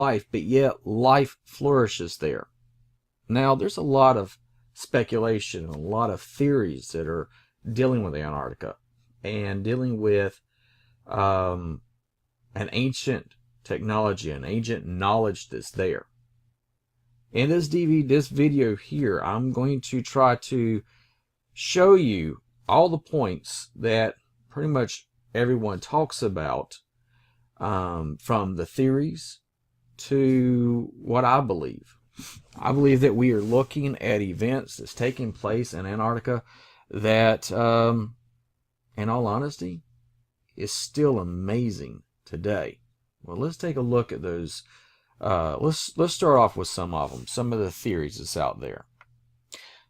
life, but yet life flourishes there. Now, there's a lot of speculation and a lot of theories that are dealing with Antarctica and dealing with an ancient technology, an ancient knowledge that's there. In this video here, I'm going to try to show you all the points that pretty much everyone talks about, from the theories to what I believe. I believe that we are looking at events that's taking place in Antarctica that, in all honesty, is still amazing today. Well, let's take a look at those. Let's start off with some of them, some of the theories that's out there.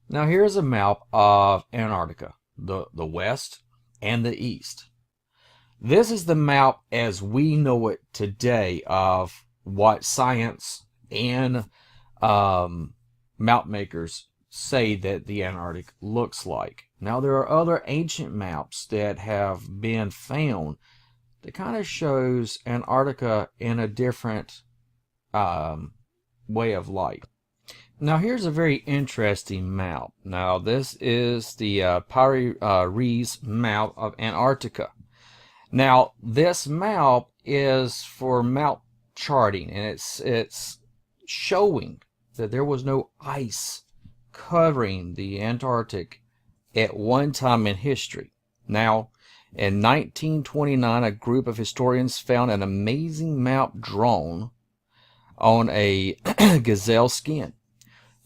Now, here's a map of Antarctica, the west and the east. This is the map as we know it today of what science and map makers say that the Antarctic looks like. Now, there are other ancient maps that have been found that kind of shows Antarctica in a different way of light. Now, here's a very interesting map. Now, this is the Piri-Reis map of Antarctica. Now, this map is for map charting, and it's showing that there was no ice covering the Antarctic at one time in history. Now, in 1929, a group of historians found an amazing map drawn on a gazelle skin.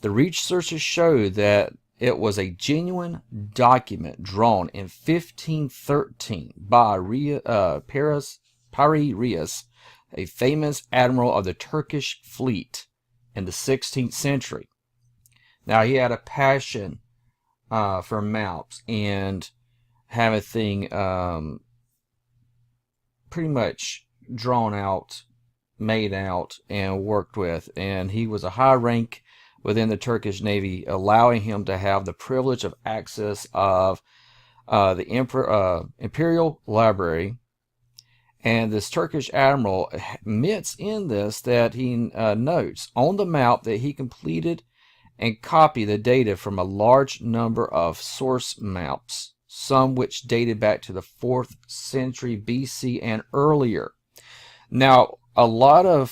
The researchers showed that it was a genuine document drawn in 1513 by Piri-Reis, a famous admiral of the Turkish fleet in the 16th century. Now, he had a passion for maps and having thing pretty much drawn out, made out, and worked with. And he was a high rank within the Turkish Navy, allowing him to have the privilege of access of the Imperial Library. And this Turkish admiral admits in this that he notes on the map that he completed and copied the data from a large number of source maps, some which dated back to the 4th century BC and earlier. Now, a lot of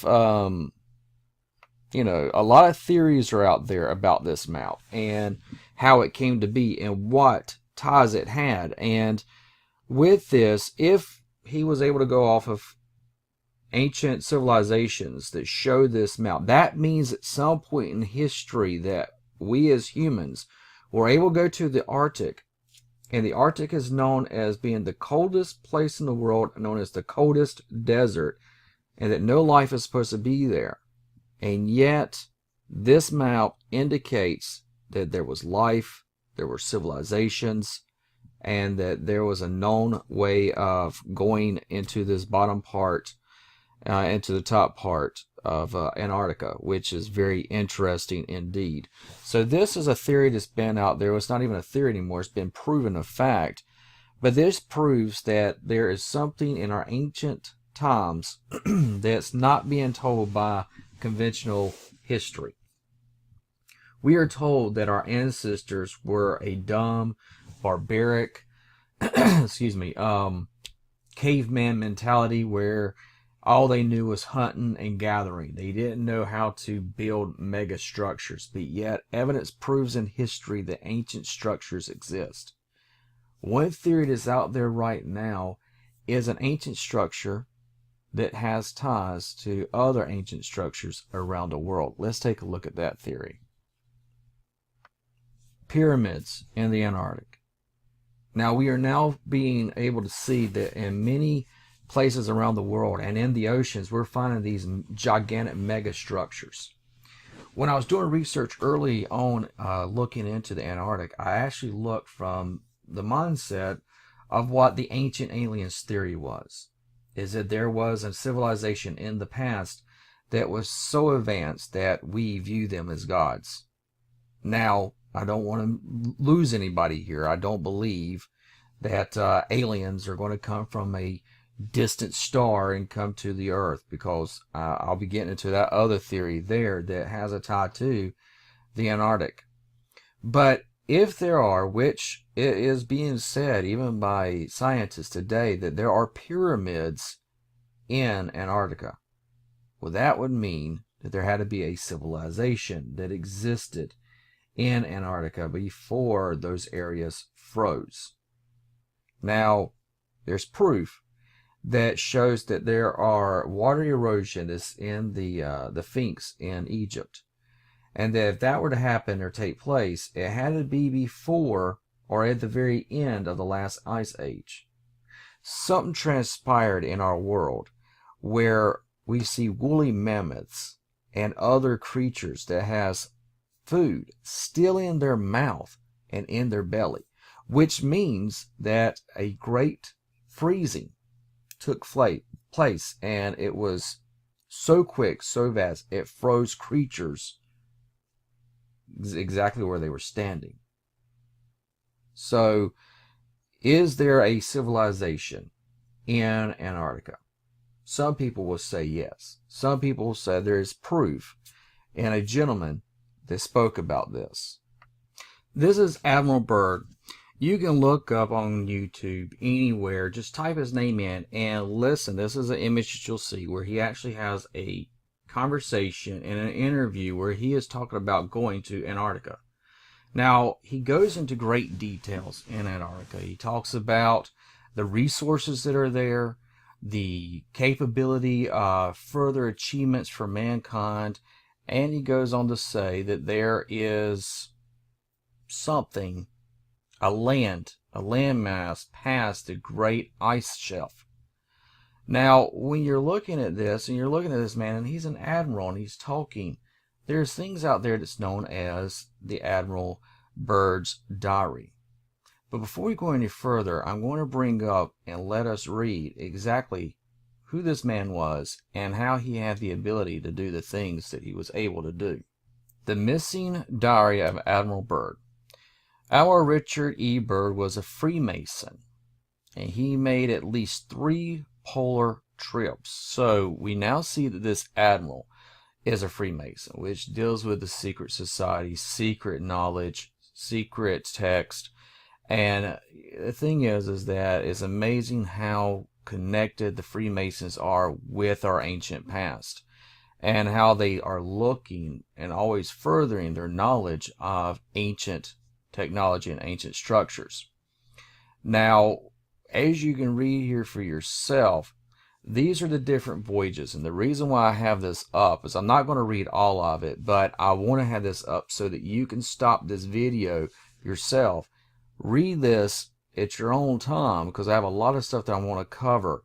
theories are out there about this map and how it came to be and what ties it had. And with this, if he was able to go off of ancient civilizations that show this map, that means at some point in history that we as humans were able to go to the Arctic. And the Arctic is known as being the coldest place in the world, known as the coldest desert, and that no life is supposed to be there. And yet, this map indicates that there was life, there were civilizations, and that there was a known way of going into this bottom part, into the top part of Antarctica, which is very interesting indeed. So this is a theory that's been out there. It's not even a theory anymore. It's been proven a fact. But this proves that there is something in our ancient times that's not being told by conventional history. We are told that our ancestors were a dumb, barbaric, caveman mentality where all they knew was hunting and gathering. They didn't know how to build mega structures, but yet evidence proves in history that ancient structures exist. One theory that's out there right now is an ancient structure that has ties to other ancient structures around the world. Let's take a look at that theory. Pyramids in the Antarctic. Now, we are now being able to see that in many places around the world and in the oceans, we're finding these gigantic mega structures. When I was doing research early on, looking into the Antarctic, I actually looked from the mindset of what the ancient aliens theory was. Is that there was a civilization in the past that was so advanced that we view them as gods. Now, I don't want to lose anybody here. I don't believe that aliens are going to come from a distant star and come to the Earth, because I'll be getting into that other theory there that has a tie to the Antarctic. But if there are, which it is being said even by scientists today, that there are pyramids in Antarctica, well, that would mean that there had to be a civilization that existed in Antarctica before those areas froze. Now, there's proof that shows that there are water erosion is in the Sphinx in Egypt, and that if that were to happen or take place, it had to be before or at the very end of the last ice age. Something transpired in our world where we see woolly mammoths and other creatures that has food still in their mouth and in their belly, which means that a great freezing took place, and it was so quick, so vast, it froze creatures exactly where they were standing. So, is there a civilization in Antarctica? Some people will say yes. Some people will say there is proof, and a gentleman that spoke about this. This is Admiral Byrd. You can look up on YouTube anywhere, just type his name in and listen. This is an image that you'll see where he actually has a conversation and an interview where he is talking about going to Antarctica. Now, he goes into great details in Antarctica. He talks about the resources that are there, the capability of further achievements for mankind, and he goes on to say that there is something, a landmass past the great ice shelf. Now, when you're looking at this, and you're looking at this man, and he's an admiral, and he's talking, there's things out there that's known as the Admiral Byrd's Diary. But before we go any further, I'm going to bring up and let us read exactly who this man was and how he had the ability to do the things that he was able to do. The Missing Diary of Admiral Byrd. Our Richard E. Byrd was a Freemason, and he made at least 3 polar trips. So we now see that this admiral is a Freemason, which deals with the secret society, secret knowledge, secret text. And the thing is that it's amazing how connected the Freemasons are with our ancient past, and how they are looking and always furthering their knowledge of ancient technology and ancient structures. Now, as you can read here for yourself, these are the different voyages, and the reason why I have this up is I'm not going to read all of it, but I want to have this up so that you can stop this video yourself, read this at your own time, because I have a lot of stuff that I want to cover.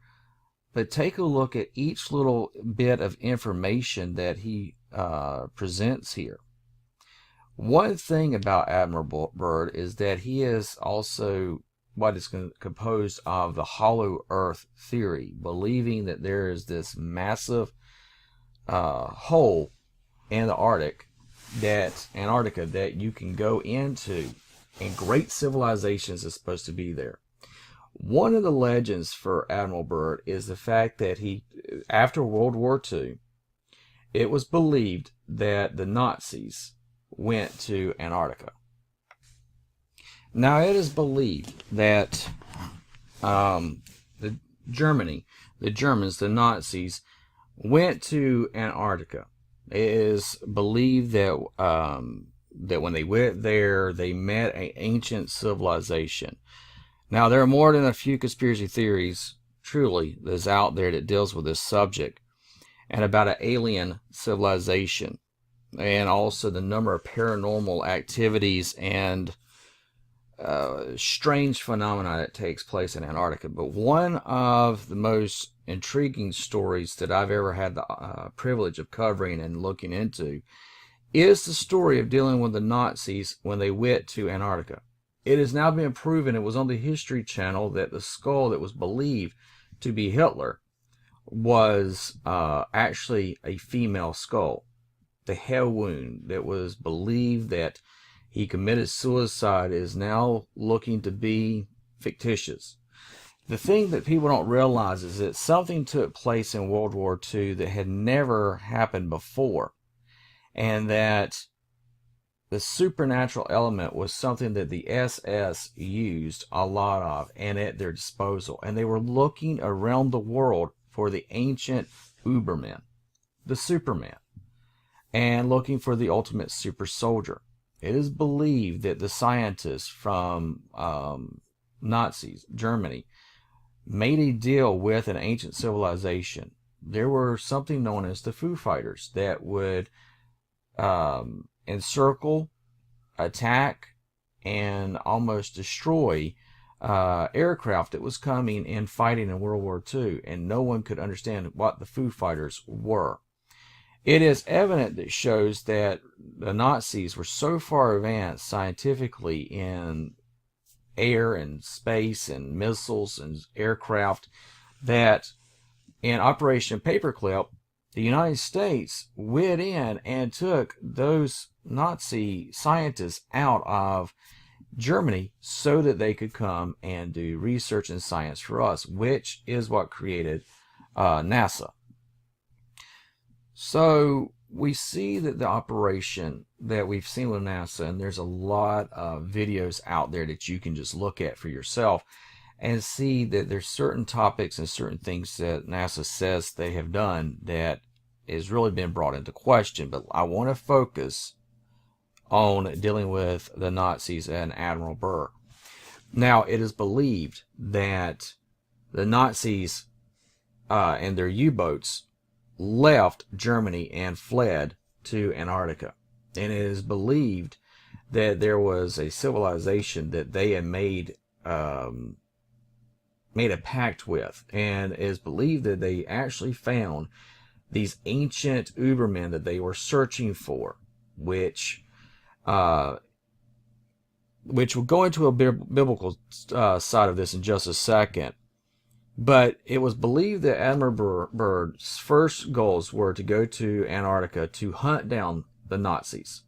But take a look at each little bit of information that he presents here. One thing about Admiral Byrd is that he is also what is composed of the hollow earth theory, believing that there is this massive hole in the Antarctica that you can go into, and great civilizations is supposed to be there. One of the legends for Admiral Byrd is the fact that after World War II, it was believed that the Nazis went to Antarctica. Now, it is believed that the Germans, the Nazis, went to Antarctica. It is believed that that when they went there, they met an ancient civilization. Now, there are more than a few conspiracy theories, truly, that's out there that deals with this subject, and about an alien civilization, and also the number of paranormal activities and strange phenomena that takes place in Antarctica. But one of the most intriguing stories that I've ever had the privilege of covering and looking into is the story of dealing with the Nazis when they went to Antarctica. It has now been proven, it was on the History Channel, that the skull that was believed to be Hitler was actually a female skull. The head wound that was believed that he committed suicide is now looking to be fictitious. the thing that people don't realize is that something took place in World War II that had never happened before, and that the supernatural element was something that the SS used a lot of and at their disposal. And they were looking around the world for the ancient Uberman, the Superman, and looking for the ultimate super soldier. It is believed that the scientists from Nazis, Germany, made a deal with an ancient civilization. There were something known as the Foo Fighters that would encircle, attack, and almost destroy aircraft that was coming and fighting in World War II, and no one could understand what the Foo Fighters were. It is evident that shows that the Nazis were so far advanced scientifically in air and space and missiles and aircraft that in Operation Paperclip, the United States went in and took those Nazi scientists out of Germany so that they could come and do research and science for us, which is what created NASA. So we see that the operation that we've seen with NASA, and there's a lot of videos out there that you can just look at for yourself and see that there's certain topics and certain things that NASA says they have done that has really been brought into question. But I want to focus on dealing with the Nazis and Admiral Burr. Now, it is believed that the Nazis and their U-boats left Germany and fled to Antarctica. And it is believed that there was a civilization that they had made a pact with, and it is believed that they actually found these ancient Ubermen that they were searching for, which will go into a biblical side of this in just a second. But it was believed that Admiral Byrd's first goals were to go to Antarctica to hunt down the Nazis.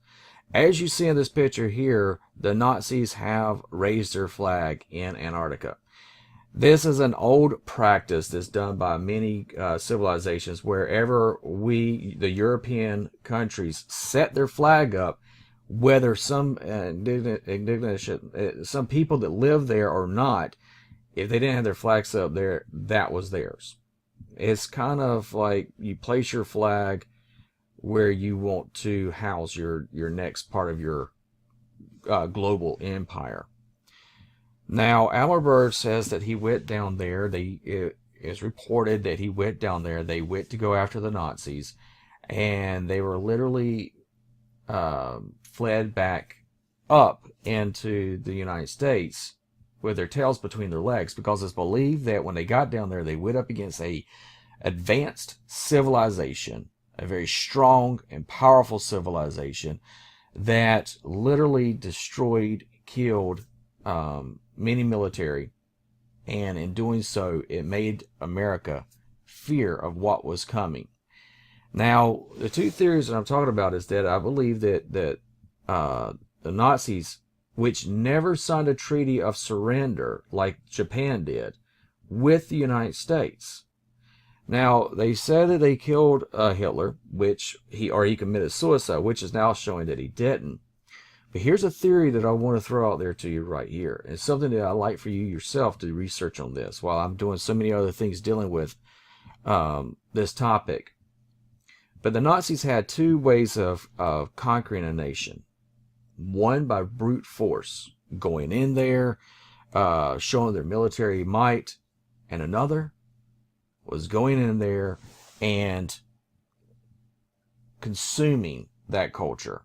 As you see in this picture here, the Nazis have raised their flag in Antarctica. This is an old practice that's done by many civilizations. Wherever the European countries, set their flag up, whether some some people that live there or not, if they didn't have their flags up there, that was theirs. It's kind of like you place your flag where you want to house your next part of your global empire. Now, Admiral Byrd says that he went down there. It is reported that he went down there. They went to go after the Nazis, and they were literally fled back up into the United States with their tails between their legs, because it's believed that when they got down there, they went up against a advanced civilization, a very strong and powerful civilization that literally destroyed, killed many military, and in doing so, it made America fear of what was coming. Now, the two theories that I'm talking about is that I believe that the Nazis, which never signed a treaty of surrender like Japan did with the United States. Now, they said that they killed Hitler, which he committed suicide, which is now showing that he didn't. But here's a theory that I want to throw out there to you right here. It's something that I'd like for you yourself to research on this while I'm doing so many other things dealing with this topic. But the Nazis had two ways of conquering a nation. One by brute force, going in there, showing their military might, and another was going in there and consuming that culture,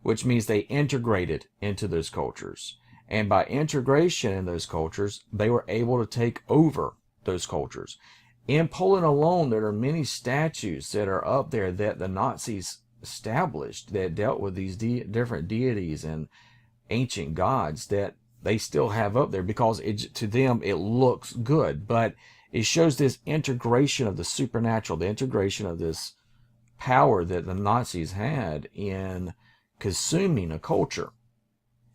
which means they integrated into those cultures. And by integration in those cultures, they were able to take over those cultures. In Poland alone, there are many statues that are up there that the Nazis established that dealt with these different deities and ancient gods that they still have up there because to them it looks good. But it shows this integration of the supernatural, the integration of this power that the Nazis had in consuming a culture.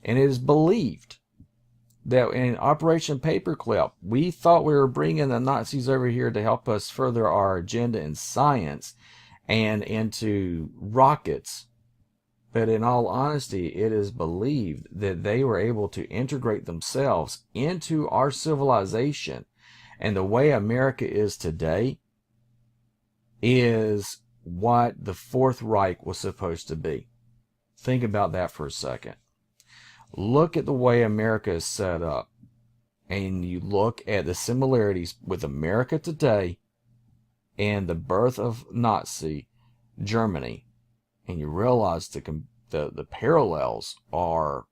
And it is believed that in Operation Paperclip, we thought we were bringing the Nazis over here to help us further our agenda in science and into rockets. But in all honesty, it is believed that they were able to integrate themselves into our civilization. And the way America is today is what the Fourth Reich was supposed to be. Think about that for a second. Look at the way America is set up, and you look at the similarities with America today and the birth of Nazi Germany, and you realize the parallels are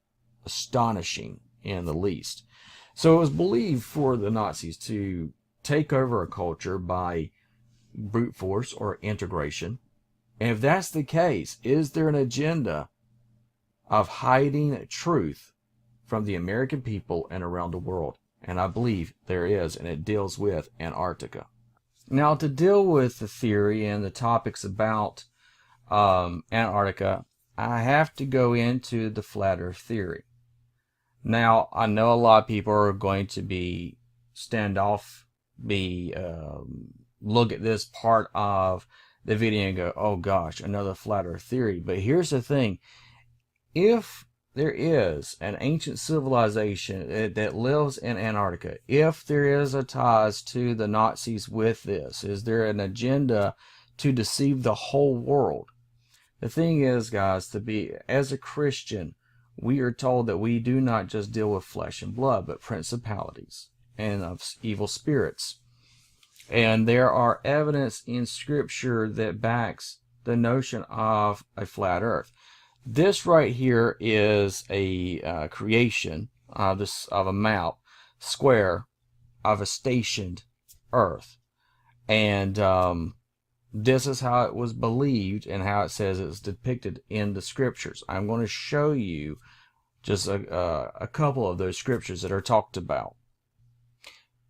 astonishing in the least. So it was believed for the Nazis to take over a culture by brute force or integration. And if that's the case, is there an agenda of hiding truth from the American people and around the world? And I believe there is, and it deals with Antarctica. Now, to deal with the theory and the topics about Antarctica, I have to go into the flat earth theory. Now, I know a lot of people are going to be look at this part of the video and go, oh gosh, another flat earth theory. But here's the thing. If there is an ancient civilization that lives in Antarctica, if there is a ties to the Nazis with this, is there an agenda to deceive the whole world? The thing is, guys, as a Christian, we are told that we do not just deal with flesh and blood, but principalities and of evil spirits. And there are evidence in Scripture that backs the notion of a flat earth. This right here is a creation of a map square of a stationed earth. And this is how it was believed and how it says it's depicted in the Scriptures. I'm going to show you just a couple of those Scriptures that are talked about.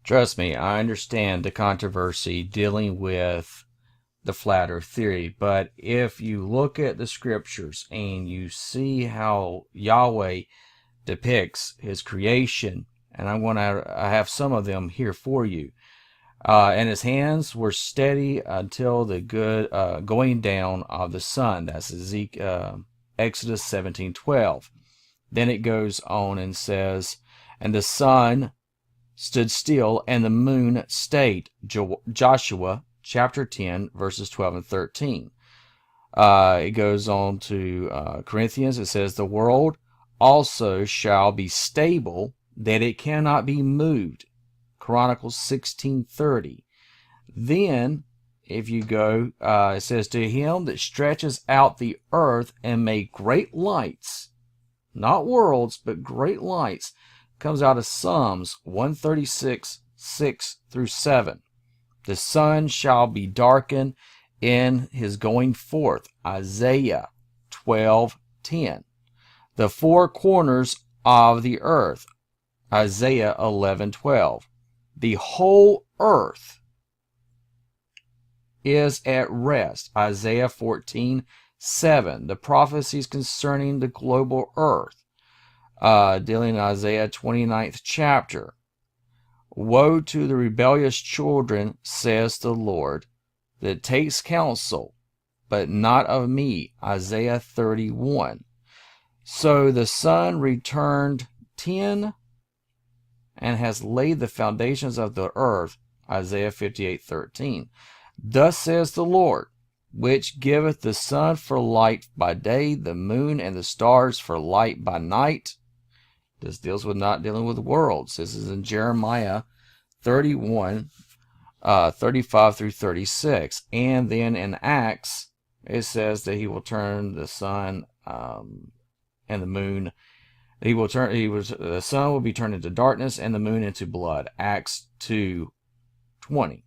Trust me, I understand the controversy dealing with the flat earth theory, but if you look at the Scriptures and you see how Yahweh depicts his creation, and I have some of them here for you, and his hands were steady until the going down of the sun. That's Exodus 17:12. Then it goes on and says, and the sun stood still, and the moon stayed. Joshua chapter 10, verses 12 and 13. It goes on to Corinthians. It says, the world also shall be stable, that it cannot be moved. Chronicles 16:30. Then, if you go, it says, to him that stretches out the earth and make great lights, not worlds, but great lights, comes out of Psalms 136:6-7. The sun shall be darkened in his going forth. Isaiah 12:10. The four corners of the earth. Isaiah 11:12. The whole earth is at rest. Isaiah 14:7. The prophecies concerning the global earth, dealing in Isaiah 29th chapter. Woe to the rebellious children, says the Lord, that takes counsel, but not of me. Isaiah 31. So the sun returned 10 and has laid the foundations of the earth. Isaiah 58:13. Thus says the Lord, which giveth the sun for light by day, the moon and the stars for light by night. This deals with not dealing with worlds. This is in Jeremiah 31, 35-36. And then in Acts, it says that he will turn the sun and the moon. The sun will be turned into darkness and the moon into blood. Acts 2:20.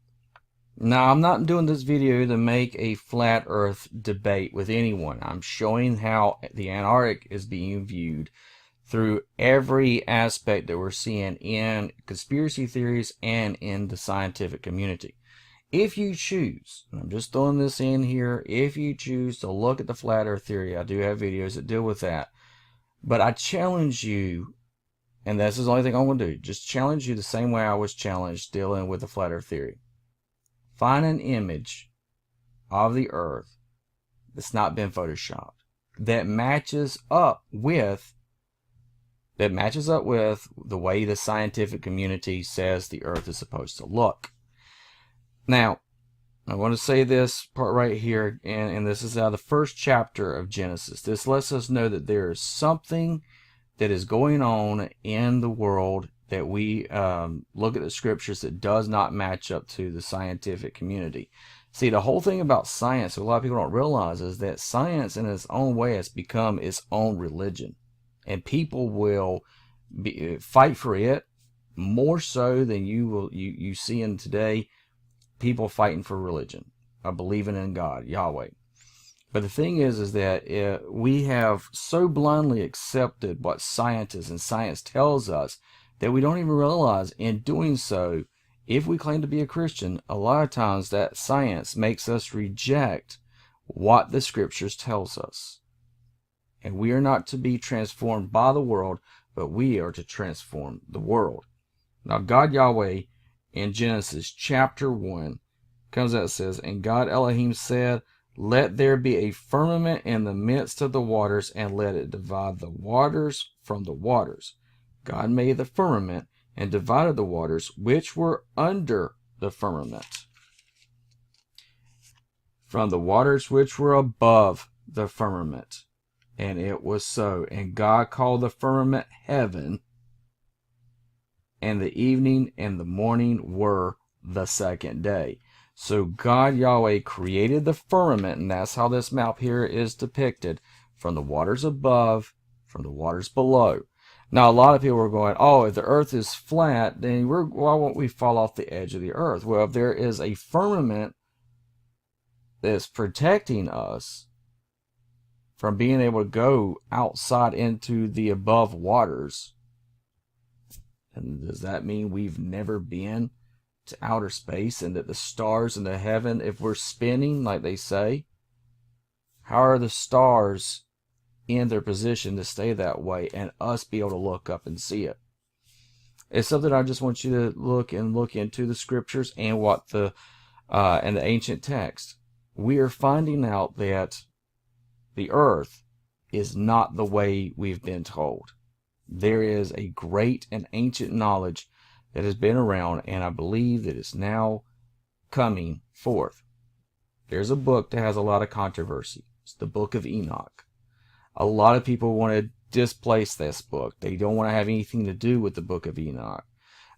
Now, I'm not doing this video to make a flat earth debate with anyone. I'm showing how the Antarctic is being viewed through every aspect that we're seeing in conspiracy theories and in the scientific community. If you choose, and I'm just throwing this in here, if you choose to look at the flat earth theory, I do have videos that deal with that. But I challenge you And this is the only thing I'm going to do. Just challenge you the same way I was challenged dealing with the flat earth theory. Find an image of the earth that's not been photoshopped, that matches up with the way the scientific community says the earth is supposed to look. Now, I want to say this part right here, and this is out of the first chapter of Genesis. This lets us know that there is something that is going on in the world that we look at the scriptures that does not match up to the scientific community. See, the whole thing about science, a lot of people don't realize, is that science in its own way has become its own religion. And people will fight for it more so than you see in today. People fighting for religion, believing in God, Yahweh. But the thing is that we have so blindly accepted what scientists and science tells us that we don't even realize in doing so, if we claim to be a Christian, a lot of times that science makes us reject what the scriptures tells us. And we are not to be transformed by the world, but we are to transform the world. Now, God Yahweh in Genesis chapter 1 comes out and says, "And God Elohim said, Let there be a firmament in the midst of the waters, and let it divide the waters from the waters. God made the firmament and divided the waters which were under the firmament from the waters which were above the firmament. And it was so. And God called the firmament heaven, and the evening and the morning were the second day." So God Yahweh created the firmament, and that's how this map here is depicted, from the waters above, from the waters below. Now, a lot of people are going, oh, if the earth is flat, then why won't we fall off the edge of the earth? Well, if there is a firmament that's protecting us from being able to go outside into the above waters, and does that mean we've never been to outer space, and that the stars in the heaven, if we're spinning like they say, how are the stars in their position to stay that way and us be able to look up and see it? It's something I just want you to look into the scriptures and what the ancient text. We are finding out that the earth is not the way we've been told. There is a great and ancient knowledge that has been around, and I believe that it's now coming forth. There's a book that has a lot of controversy. It's the Book of Enoch. A lot of people want to displace this book. They don't want to have anything to do with the Book of Enoch.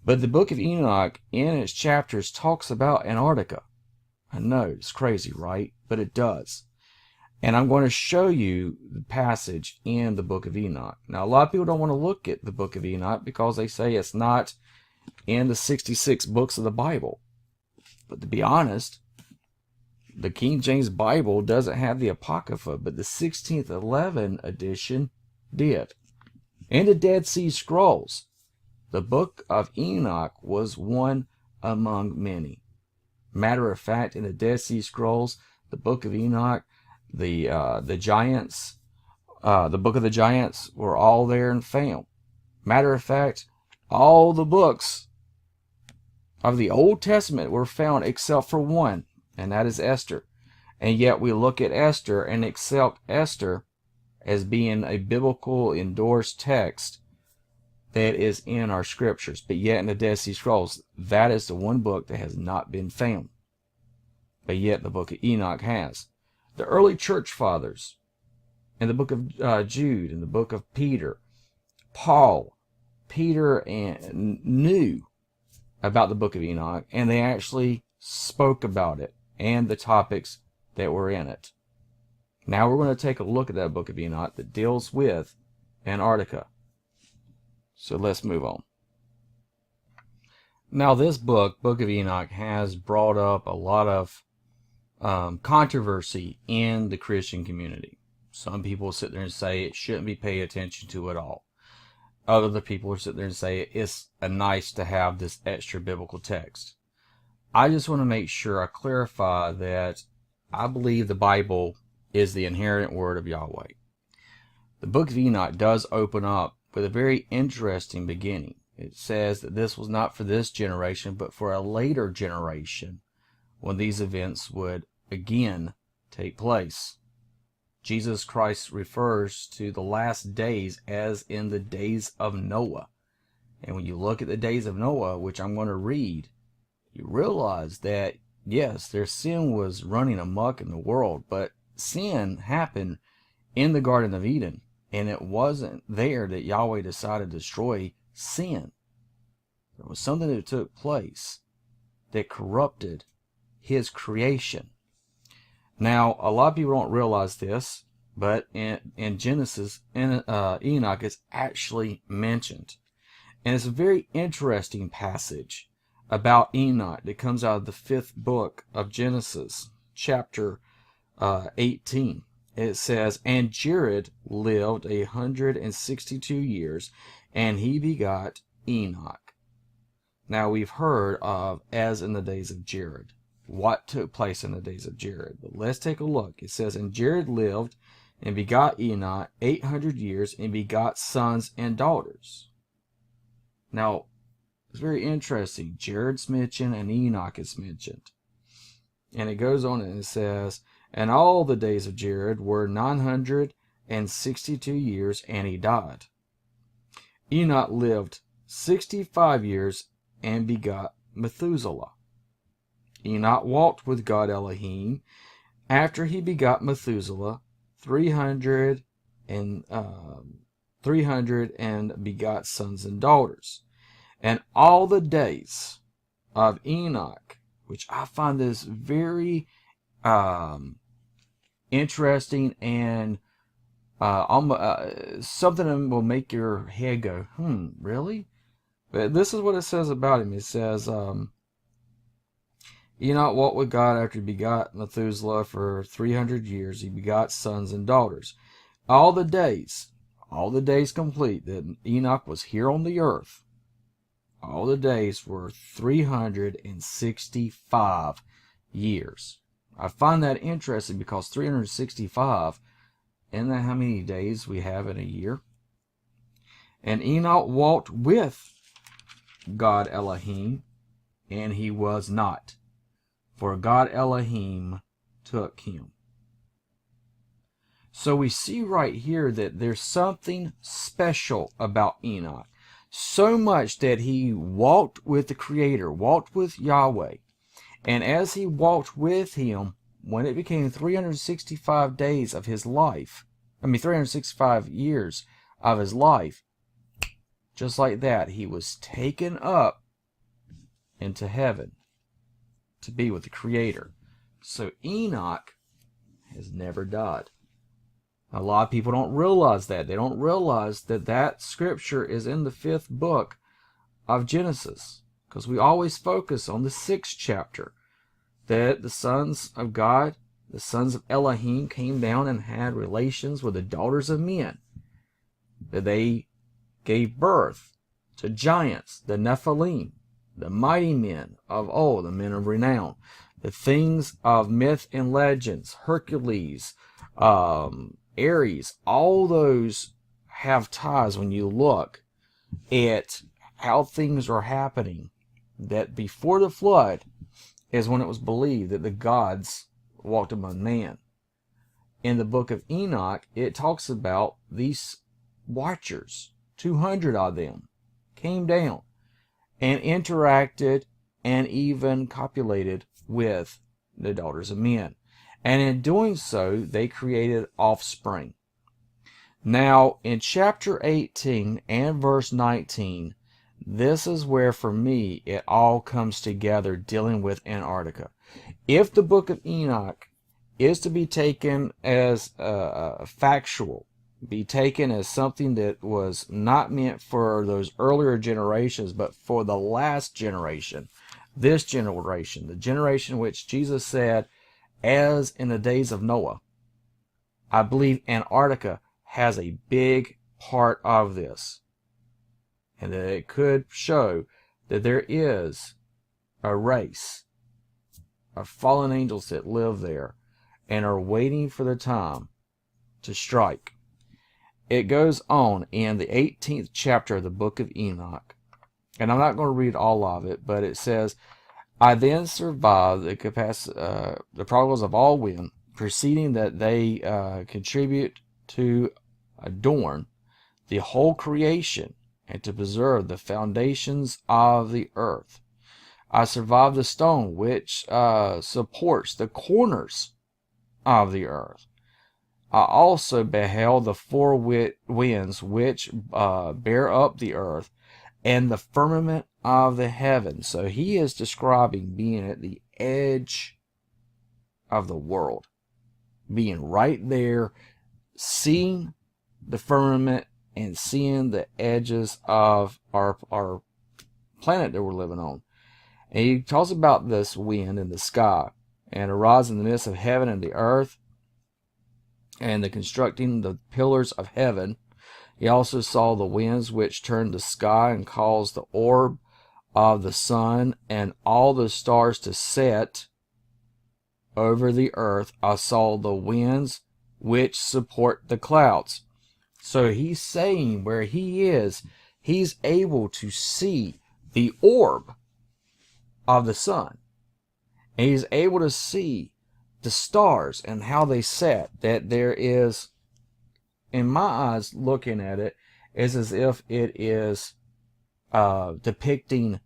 But the Book of Enoch, in its chapters, talks about Antarctica. I know, it's crazy, right? But it does. And I'm going to show you the passage in the Book of Enoch. Now, a lot of people don't want to look at the Book of Enoch because they say it's not in the 66 books of the Bible. But to be honest, the King James Bible doesn't have the Apocrypha, but the 1611 edition did. In the Dead Sea Scrolls, the Book of Enoch was one among many. Matter of fact, in the Dead Sea Scrolls, the Book of Enoch, the giants, the Book of the Giants were all there and found. Matter of fact, all the books of the Old Testament were found except for one, and that is Esther. And yet we look at Esther and accept Esther as being a biblical endorsed text that is in our scriptures. But yet in the Dead Sea Scrolls, that is the one book that has not been found. But yet the Book of Enoch has. The early church fathers, in the book of Jude, in the book of Peter, Peter knew about the Book of Enoch, and they actually spoke about it and the topics that were in it. Now we're going to take a look at that Book of Enoch that deals with Antarctica. So let's move on. Now this Book of Enoch, has brought up a lot of controversy in the Christian community. Some people sit there and say it shouldn't be paid attention to at all. Other people sit there and say it's nice to have this extra biblical text. I just want to make sure I clarify that I believe the Bible is the inherent word of Yahweh. The Book of Enoch does open up with a very interesting beginning. It says that this was not for this generation, but for a later generation when these events would again take place. Jesus Christ refers to the last days as in the days of Noah. And when you look at the days of Noah, which I'm going to read, you realize that, yes, their sin was running amok in the world, but sin happened in the Garden of Eden, and it wasn't there that Yahweh decided to destroy sin. There was something that took place that corrupted his creation. Now, a lot of people don't realize this, but in Genesis, Enoch is actually mentioned. And it's a very interesting passage about Enoch that comes out of the 5th book of Genesis, chapter 18. It says, "And Jared lived 162 years, and he begot Enoch." Now we've heard of as in the days of Jared. What took place in the days of Jared? But let's take a look. It says, "And Jared lived and begot Enoch 800 years, and begot sons and daughters." Now, it's very interesting. Jared's mentioned and Enoch is mentioned. And it goes on and it says, "And all the days of Jared were 962 years, and he died. Enoch lived 65 years and begot Methuselah. Enoch walked with God Elohim after he begot Methuselah 300 and begot sons and daughters. And all the days of Enoch," which I find this very interesting and something that will make your head go, really? But this is what it says about him. It says, "Enoch walked with God after he begot Methuselah for 300 years. He begot sons and daughters. All the days complete that Enoch was here on the earth, all the days were 365 years. I find that interesting because 365, isn't that how many days we have in a year? "And Enoch walked with God Elohim, and he was not, for God Elohim took him." So we see right here that there's something special about Enoch. So much that he walked with the Creator, walked with Yahweh. And as he walked with him, when it became 365 days of his life, 365 years of his life, just like that, he was taken up into heaven to be with the Creator. So Enoch has never died. A lot of people don't realize that. They don't realize that that scripture is in the 5th book of Genesis, because we always focus on the 6th chapter, that the sons of God, the sons of Elohim, came down and had relations with the daughters of men, that they gave birth to giants, the Nephilim, the mighty men of old, the men of renown, the things of myth and legends, Hercules, Ares, all those have ties when you look at how things are happening. That before the flood is when it was believed that the gods walked among man. In the book of Enoch, it talks about these watchers, 200 of them, came down and interacted and even copulated with the daughters of men. And in doing so, they created offspring. Now, in chapter 18 and verse 19, this is where, for me, it all comes together dealing with Antarctica. If the book of Enoch is to be taken as factual, be taken as something that was not meant for those earlier generations, but for the last generation, this generation, the generation which Jesus said, as in the days of Noah, I believe Antarctica has a big part of this. And that it could show that there is a race of fallen angels that live there and are waiting for the time to strike. it goes on in the 18th chapter of the book of Enoch, and I'm not going to read all of it, but it says, I then survived the prodigals of all men, perceiving that they contribute to adorn the whole creation and to preserve the foundations of the earth. I survived the stone which supports the corners of the earth. I also beheld the four winds which bear up the earth, and the firmament of the heavens. So he is describing being at the edge of the world, being right there, seeing the firmament and seeing the edges of our planet that we're living on. And he talks about this wind in the sky, and arise in the midst of heaven and the earth, and the constructing the pillars of heaven. He also saw the winds which turned the sky and caused the orb of the sun and all the stars to set over the earth. I saw the winds which support the clouds. So he's saying where he is, he's able to see the orb of the sun. And he's able to see the stars and how they set. That there is, in my eyes, looking at it, is as if it is depicting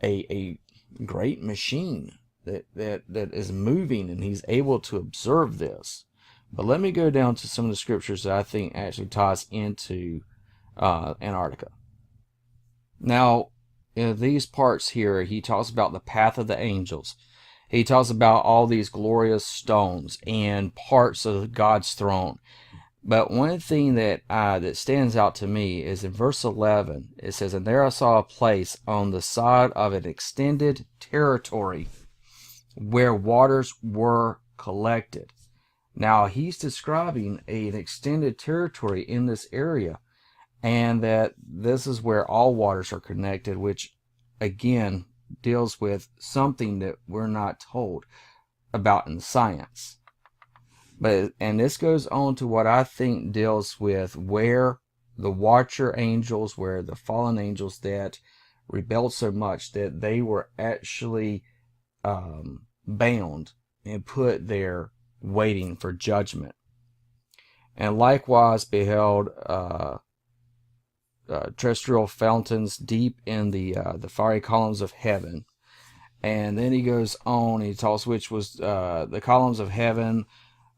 a great machine that is moving, and he's able to observe this. But let me go down to some of the scriptures that I think actually ties into Antarctica. Now, in these parts here, he talks about the path of the angels. He talks about all these glorious stones and parts of God's throne. But one thing that stands out to me is in verse 11. It says, and there I saw a place on the side of an extended territory where waters were collected. Now, he's describing an extended territory in this area, and that this is where all waters are connected, which, again, deals with something that we're not told about in science. And this goes on to what I think deals with where the watcher angels, where the fallen angels that rebelled so much that they were actually bound and put there waiting for judgment. And likewise beheld terrestrial fountains deep in the fiery columns of heaven. And then he goes on, he talks, which was the columns of heaven.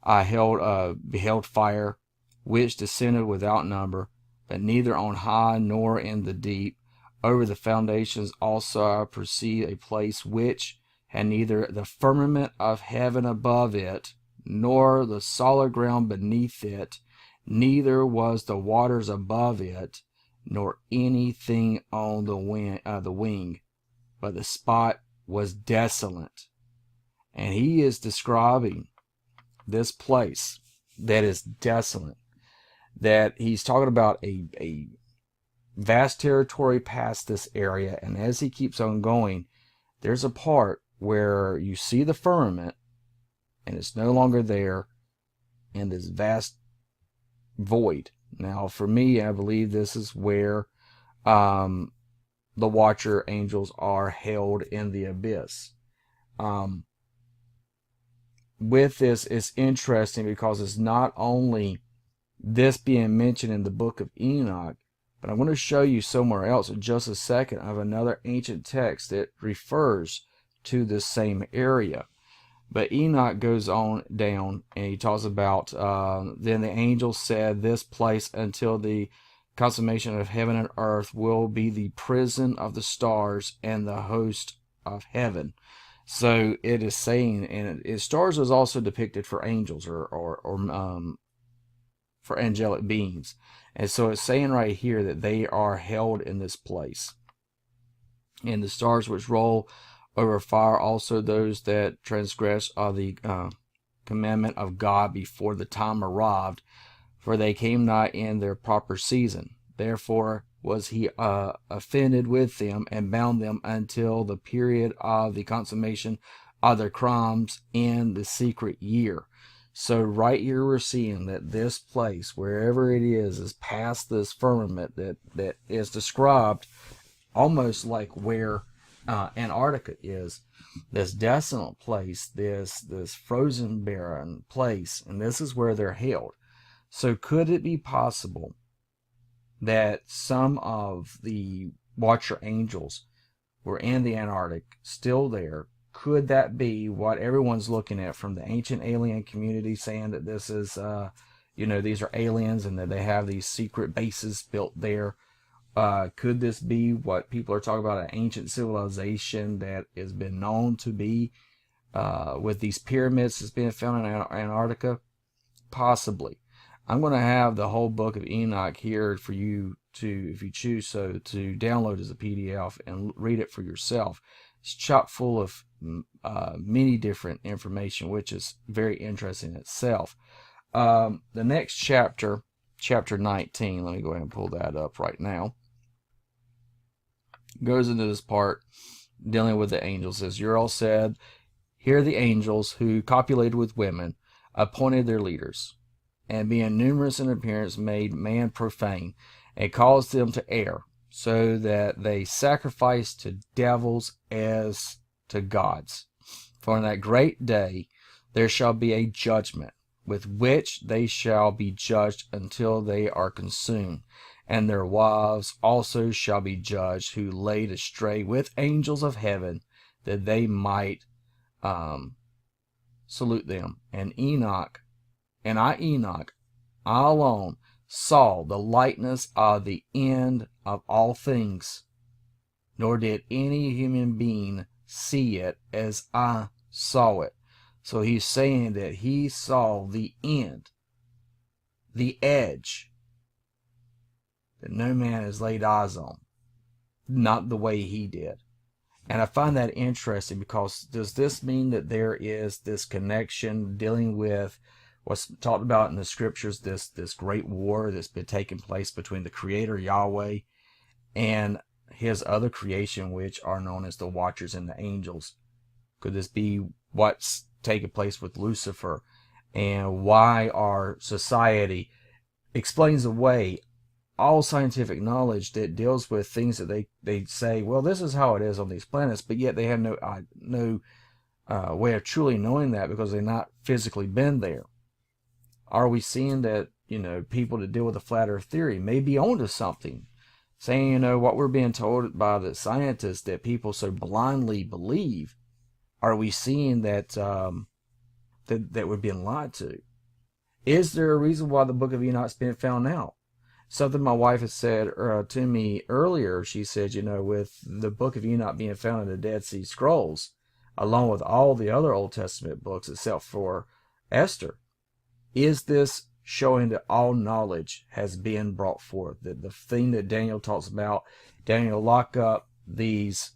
I beheld fire, which descended without number, but neither on high nor in the deep. Over the foundations also I perceived a place which had neither the firmament of heaven above it, nor the solid ground beneath it, neither was the waters above it, nor anything on the wing, but the spot was desolate. And he is describing this place that is desolate, that he's talking about a vast territory past this area. And as he keeps on going, there's a part where you see the firmament and it's no longer there in this vast void. Now, for me, I believe this is where the watcher angels are held in the abyss. With this, it's interesting because it's not only this being mentioned in the book of Enoch, but I'm going to show you somewhere else in just a second of another ancient text that refers to this same area. But Enoch goes on down and he talks about, then the angel said, this place until the consummation of heaven and earth will be the prison of the stars and the host of heaven. So it is saying, and stars is also depicted for angels or for angelic beings. And so it's saying right here that they are held in this place. And the stars which roll over fire, also those that transgress the commandment of God before the time arrived, for they came not in their proper season. Therefore was he offended with them and bound them until the period of the consummation of their crimes in the secret year. So right here we're seeing that this place, wherever it is past this firmament that is described almost like where Antarctica is. This desolate place, this frozen barren place, and this is where they're held. So could it be possible that some of the Watcher angels were in the Antarctic, still there? Could that be what everyone's looking at from the ancient alien community, saying that this is, these are aliens and that they have these secret bases built there? Could this be what people are talking about, an ancient civilization that has been known to be with these pyramids that's been found in Antarctica? Possibly. I'm going to have the whole book of Enoch here for you to, if you choose so, to download as a PDF and read it for yourself. It's chock full of many different information, which is very interesting in itself. The next chapter, chapter 19, let me go ahead and pull that up right now, goes into this part dealing with the angels. As Uriel said, here the angels who copulated with women appointed their leaders, and being numerous in appearance made man profane, and caused them to err, so that they sacrificed to devils as to gods. For in that great day there shall be a judgment, with which they shall be judged until they are consumed. And their wives also shall be judged, who laid astray with angels of heaven, that they might salute them. And Enoch, I alone, saw the likeness of the end of all things, nor did any human being see it as I saw it. So he's saying that he saw the end, the edge, that no man has laid eyes on, not the way he did. And I find that interesting, because does this mean that there is this connection dealing with what's talked about in the scriptures, this great war that's been taking place between the Creator Yahweh and his other creation, which are known as the Watchers and the angels? Could this be what's taking place with Lucifer, and why our society explains away all scientific knowledge that deals with things that they say, well, this is how it is on these planets, but yet they have no way of truly knowing that, because they've not physically been there? Are we seeing that, people that deal with the flat earth theory may be onto something, saying, what we're being told by the scientists that people so blindly believe? Are we seeing that that we're being lied to? Is there a reason why the book of Enoch's been found out? Something my wife has said to me earlier. She said, with the book of Enoch being found in the Dead Sea Scrolls, along with all the other Old Testament books except for Esther, is this showing that all knowledge has been brought forth? That the thing that Daniel talks about, Daniel, lock up these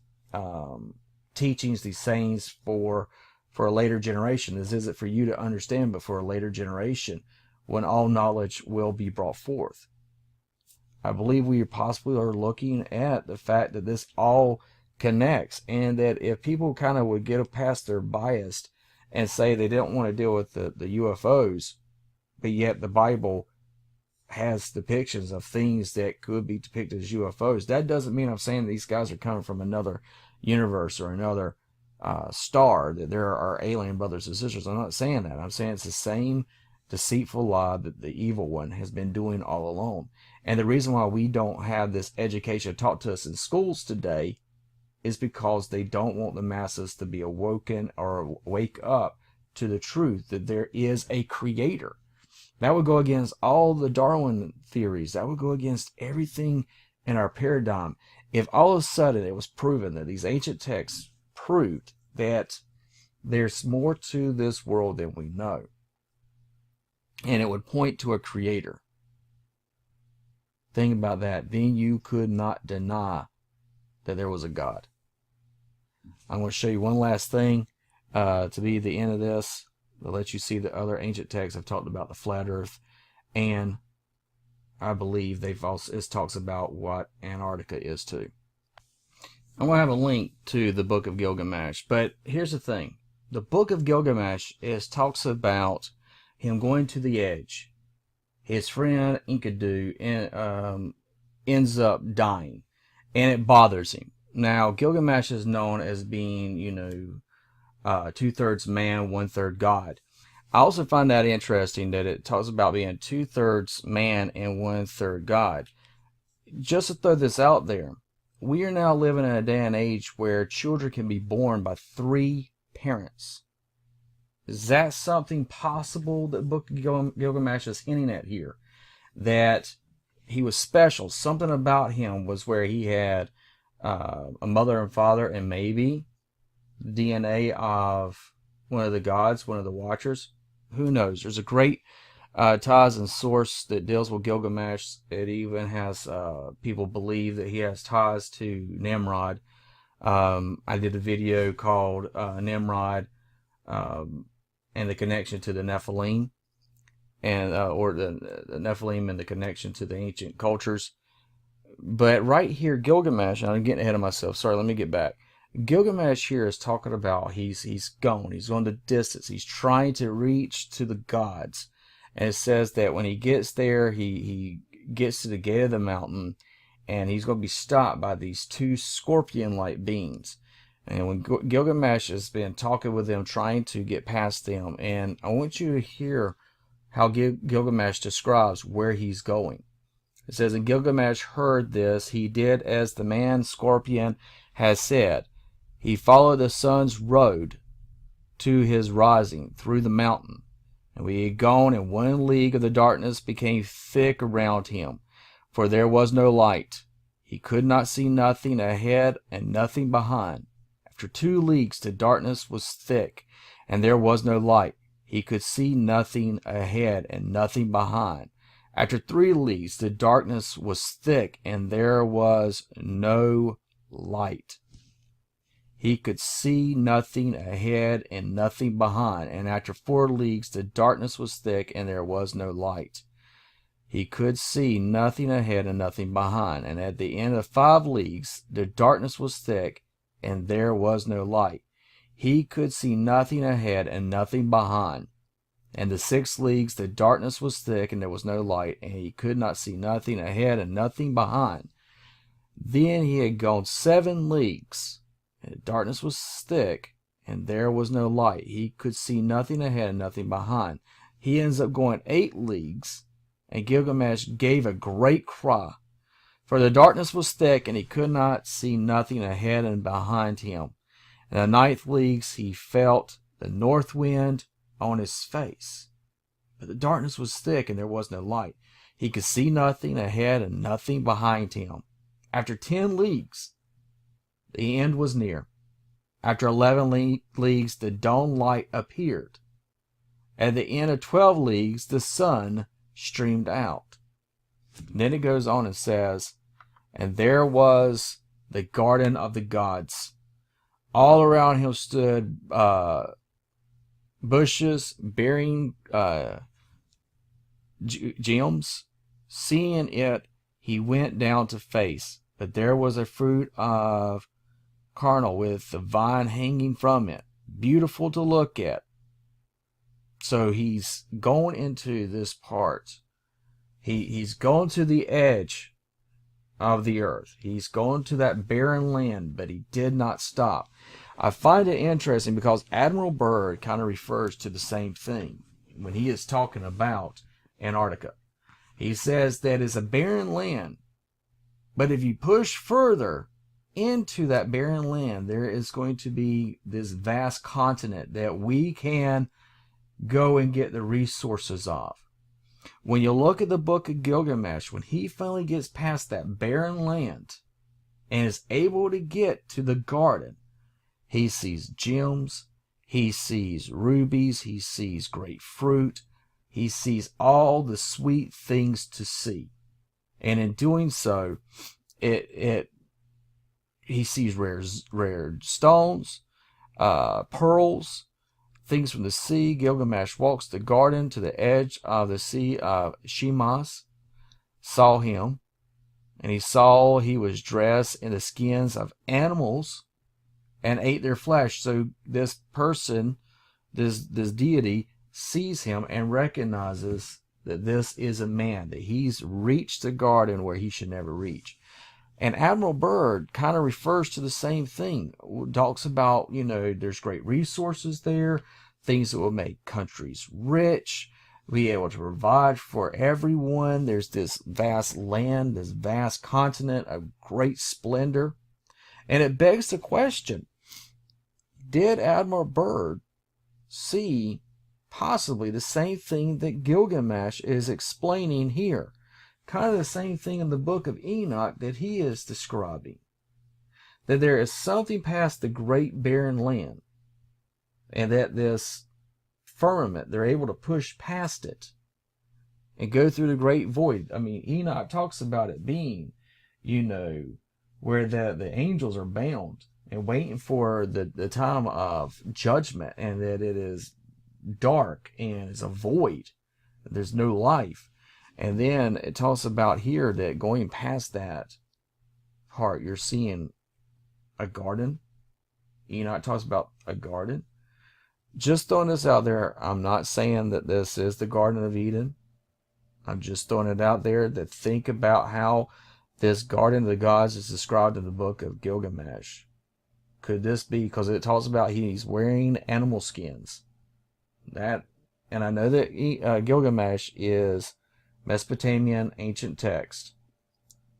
teachings, these sayings for a later generation. This isn't for you to understand, but for a later generation, when all knowledge will be brought forth. I believe we possibly are looking at the fact that this all connects, and that if people kind of would get past their bias and say they don't want to deal with the UFOs, but yet the Bible has depictions of things that could be depicted as UFOs, that doesn't mean I'm saying these guys are coming from another universe or another star, that there are alien brothers and sisters. I'm not saying that. I'm saying it's the same deceitful lie that the evil one has been doing all along. And the reason why we don't have this education taught to us in schools today is because they don't want the masses to be awoken or wake up to the truth that there is a creator. That would go against all the Darwin theories. That would go against everything in our paradigm. If all of a sudden it was proven that these ancient texts proved that there's more to this world than we know, and it would point to a creator, think about that, then you could not deny that there was a God. I'm going to show you one last thing to be the end of this. I'll let you see the other ancient texts have talked about the flat earth, and I believe they've also, it talks about what Antarctica is too. I'm going to have a link to the book of Gilgamesh, but here's the thing. The book of Gilgamesh talks about him going to the edge, his friend Enkidu ends up dying, and it bothers him. Now, Gilgamesh is known as being, 2/3 man, 1/3 God. I also find that interesting that it talks about being 2/3 man and 1/3 God. Just to throw this out there, we are now living in a day and age where children can be born by 3 parents. Is that something possible that the Book of Gilgamesh is hinting at here? That he was special. Something about him was where he had a mother and father, and maybe DNA of one of the gods, one of the Watchers. Who knows? There's a great ties and source that deals with Gilgamesh. It even has people believe that he has ties to Nimrod. I did a video called Nimrod and the connection to the Nephilim, and or the Nephilim and the connection to the ancient cultures. But right here, Gilgamesh, and I'm getting ahead of myself. Sorry, let me get back. Gilgamesh here is talking about he's going the distance. He's trying to reach to the gods. And it says that when he gets there, he gets to the gate of the mountain, and he's going to be stopped by these 2 scorpion-like beings. And when Gilgamesh has been talking with them, trying to get past them, and I want you to hear how Gilgamesh describes where he's going. It says, and Gilgamesh heard this, he did as the man scorpion has said. He followed the sun's road to his rising through the mountain. And when he had gone, and 1 league of the darkness became thick around him, for there was no light. He could not see nothing ahead and nothing behind. After 2 leagues the darkness was thick, and there was no light. He could see nothing ahead and nothing behind. After 3 leagues the darkness was thick, and there was no light. He could see nothing ahead and nothing behind. And after 4 leagues the darkness was thick, and there was no light. He could see nothing ahead and nothing behind. And at the end of 5 leagues the darkness was thick, and there was no light. He could see nothing ahead and nothing behind. And the 6 leagues the darkness was thick, and there was no light, and he could not see nothing ahead and nothing behind. Then he had gone 7 leagues, and the darkness was thick, and there was no light. He could see nothing ahead and nothing behind. He ends up going 8 leagues, and Gilgamesh gave a great cry, for the darkness was thick, and he could not see nothing ahead and behind him. In the 9th leagues he felt the north wind on his face, but the darkness was thick, and there was no light. He could see nothing ahead and nothing behind him. After 10 leagues the end was near. After 11 leagues the dawn light appeared. At the end of 12 leagues the sun streamed out. Then it goes on and says, and there was the garden of the gods. All around him stood bushes bearing gems. Seeing it, he went down to face, but there was a fruit of carnel with the vine hanging from it, beautiful to look at. So he's going into this part. He's going to the edge of the earth. He's going to that barren land, but he did not stop. I find it interesting because Admiral Byrd kind of refers to the same thing when he is talking about Antarctica. He says that it's a barren land, but if you push further into that barren land, there is going to be this vast continent that we can go and get the resources of. When you look at the Book of Gilgamesh, when he finally gets past that barren land and is able to get to the garden, he sees gems, he sees rubies, he sees great fruit, he sees all the sweet things to see. And in doing so, he sees rare stones, pearls, things from the sea. Gilgamesh walks the garden to the edge of the sea of Shimas, saw him, and he saw he was dressed in the skins of animals and ate their flesh. So this person, this deity, sees him and recognizes that this is a man, that he's reached the garden where he should never reach. And Admiral Byrd kind of refers to the same thing. Talks about, there's great resources there, things that will make countries rich, be able to provide for everyone. There's this vast land, this vast continent of great splendor. And it begs the question, did Admiral Byrd see possibly the same thing that Gilgamesh is explaining here? Kind of the same thing in the book of Enoch that he is describing. That there is something past the great barren land. And that this firmament, they're able to push past it and go through the great void. I mean, Enoch talks about it being, where the angels are bound and waiting for the time of judgment, and that it is dark and it's a void. There's no life. And then it talks about here that going past that part, you're seeing a garden. Enoch talks about a garden. Just throwing this out there, I'm not saying that this is the Garden of Eden. I'm just throwing it out there to think about how this Garden of the Gods is described in the book of Gilgamesh. Could this be, because it talks about he's wearing animal skins. And I know that Gilgamesh is Mesopotamian ancient text.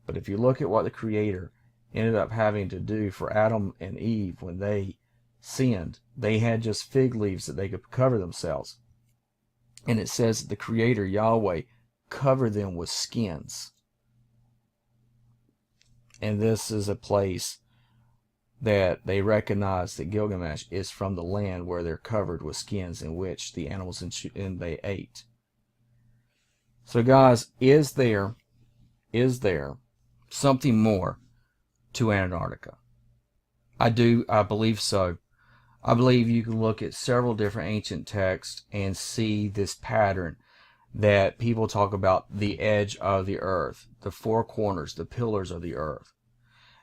But if you look at what the Creator ended up having to do for Adam and Eve when they sinned, they had just fig leaves that they could cover themselves. And it says that the Creator, Yahweh, covered them with skins. And this is a place that they recognize that Gilgamesh is from the land where they're covered with skins in which the animals and they ate. So guys, is there something more to Antarctica? I believe so. I believe you can look at several different ancient texts and see this pattern that people talk about: the edge of the earth, the four corners, the pillars of the earth.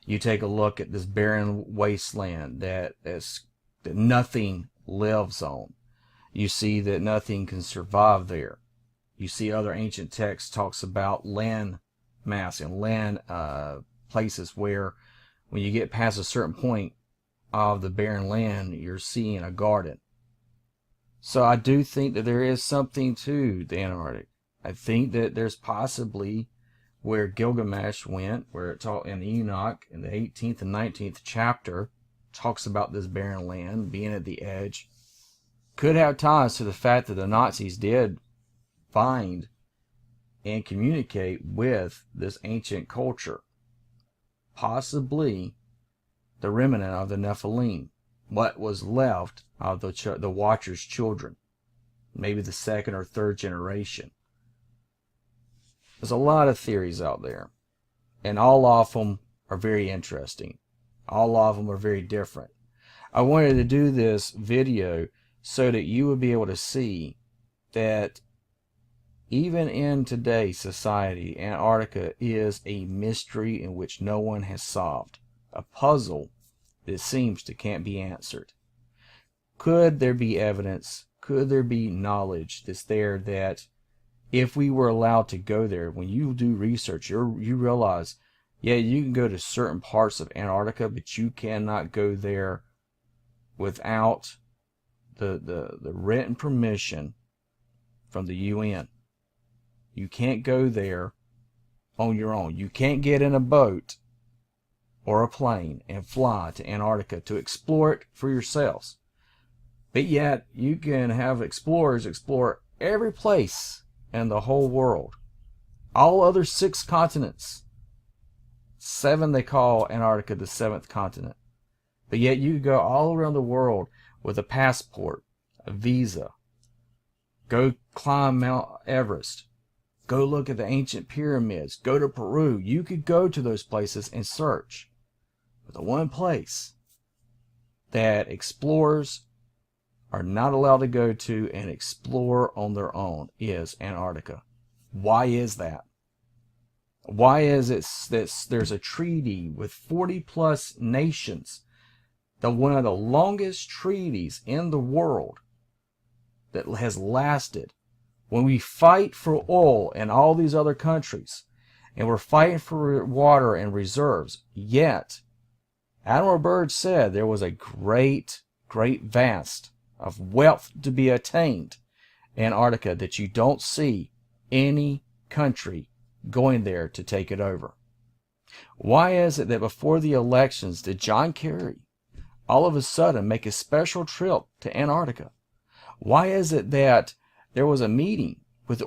You take a look at this barren wasteland that nothing lives on. You see that nothing can survive there. You see other ancient texts talks about land mass and land places where when you get past a certain point of the barren land, you're seeing a garden. So I do think that there is something to the Antarctic. I think that there's possibly where Gilgamesh went, where it taught in Enoch in the 18th and 19th chapter, talks about this barren land being at the edge. Could have ties to the fact that the Nazis did find and communicate with this ancient culture. Possibly the remnant of the Nephilim, what was left of the Watcher's children, maybe the second or third generation. There's a lot of theories out there, and all of them are very interesting. All of them are very different. I wanted to do this video so that you would be able to see that even in today's society, Antarctica is a mystery in which no one has solved. A puzzle that seems to can't be answered. Could there be evidence? Could there be knowledge that's there that if we were allowed to go there, when you do research, you realize, yeah, you can go to certain parts of Antarctica, but you cannot go there without the written permission from the UN. You can't go there on your own. You can't get in a boat or a plane and fly to Antarctica to explore it for yourselves. But yet, you can have explorers explore every place in the whole world. All other 6 continents. 7, they call Antarctica the 7th continent. But yet you go all around the world with a passport, a visa. Go climb Mount Everest. Go look at the ancient pyramids. Go to Peru. You could go to those places and search. But the one place that explorers are not allowed to go to and explore on their own is Antarctica. Why is that? Why is it that there's a treaty with 40 plus nations, one of the longest treaties in the world, that has lasted. When we fight for oil in all these other countries, and we're fighting for water and reserves, yet Admiral Byrd said there was a great vast of wealth to be attained in Antarctica that you don't see any country going there to take it over. Why is it that before the elections did John Kerry all of a sudden make a special trip to Antarctica? Why is it that there was a meeting with the